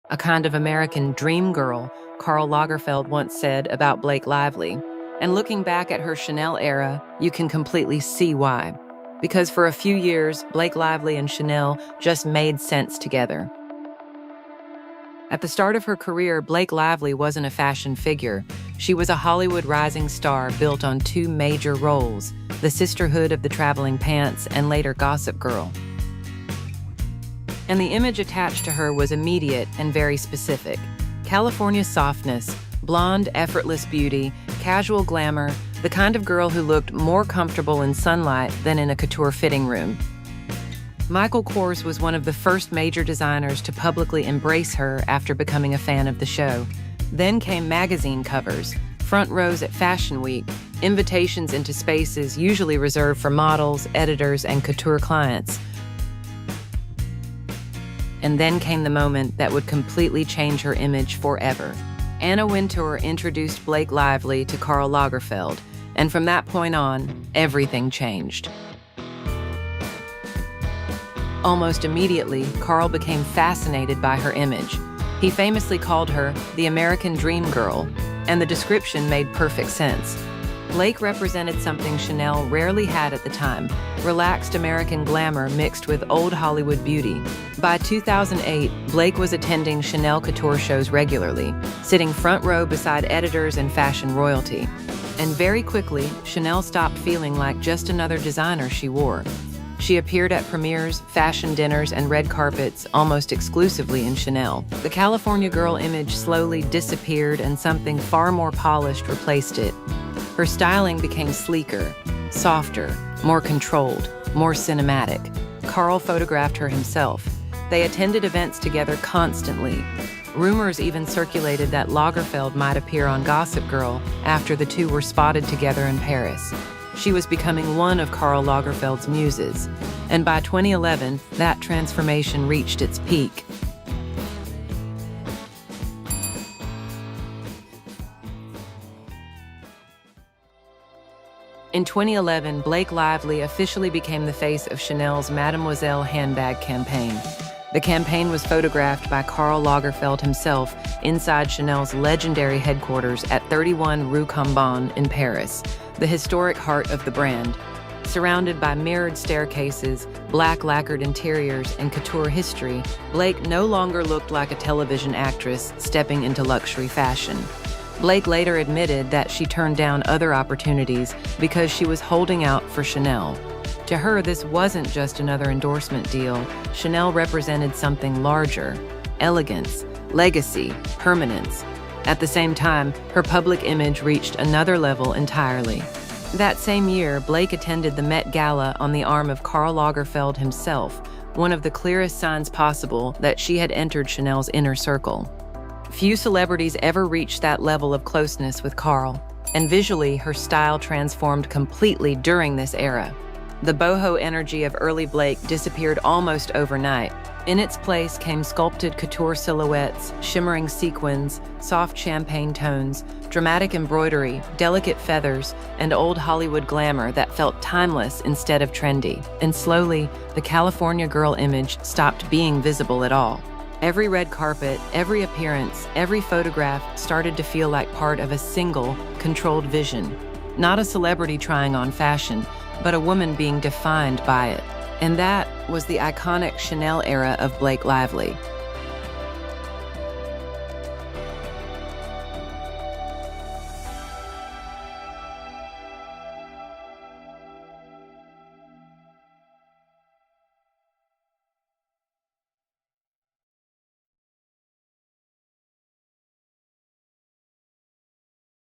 a kind of American dream girl, Karl Lagerfeld once said about Blake Lively. And looking back at her Chanel era, you can completely see why. Because for a few years, Blake Lively and Chanel just made sense together. At the start of her career, Blake Lively wasn't a fashion figure. She was a Hollywood rising star built on two major roles, the sisterhood of the traveling pants and later Gossip Girl. And the image attached to her was immediate and very specific. California softness, blonde, effortless beauty, casual glamour, the kind of girl who looked more comfortable in sunlight than in a couture fitting room. Michael Kors was one of the first major designers to publicly embrace her after becoming a fan of the show. Then came magazine covers, front rows at Fashion Week, invitations into spaces usually reserved for models, editors, and couture clients. And then came the moment that would completely change her image forever. Anna Wintour introduced Blake Lively to Karl Lagerfeld, and from that point on, everything changed. Almost immediately, Karl became fascinated by her image. He famously called her the American dream girl, and the description made perfect sense. Blake represented something Chanel rarely had at the time, relaxed American glamour mixed with old Hollywood beauty. By 2008, Blake was attending Chanel couture shows regularly, sitting front row beside editors and fashion royalty. And very quickly, Chanel stopped feeling like just another designer she wore. She appeared at premieres, fashion dinners, and red carpets almost exclusively in Chanel. The California girl image slowly disappeared and something far more polished replaced it. Her styling became sleeker, softer, more controlled, more cinematic. Karl photographed her himself. They attended events together constantly. Rumors even circulated that Lagerfeld might appear on Gossip Girl after the two were spotted together in Paris. She was becoming one of Karl Lagerfeld's muses, and by 2011, that transformation reached its peak. In 2011, Blake Lively officially became the face of Chanel's Mademoiselle handbag campaign. The campaign was photographed by Karl Lagerfeld himself inside Chanel's legendary headquarters at 31 Rue Cambon in Paris, the historic heart of the brand. Surrounded by mirrored staircases, black lacquered interiors, and couture history, Blake no longer looked like a television actress stepping into luxury fashion. Blake later admitted that she turned down other opportunities because she was holding out for Chanel. To her, this wasn't just another endorsement deal. Chanel represented something larger: elegance, legacy, permanence. At the same time, her public image reached another level entirely. That same year, Blake attended the Met Gala on the arm of Karl Lagerfeld himself, one of the clearest signs possible that she had entered Chanel's inner circle. Few celebrities ever reached that level of closeness with Karl, and visually, her style transformed completely during this era. The boho energy of early Blake disappeared almost overnight. In its place came sculpted couture silhouettes, shimmering sequins, soft champagne tones, dramatic embroidery, delicate feathers, and old Hollywood glamour that felt timeless instead of trendy. And slowly, the California girl image stopped being visible at all. Every red carpet, every appearance, every photograph started to feel like part of a single, controlled vision. Not a celebrity trying on fashion, but a woman being defined by it. And that was the iconic Chanel era of Blake Lively.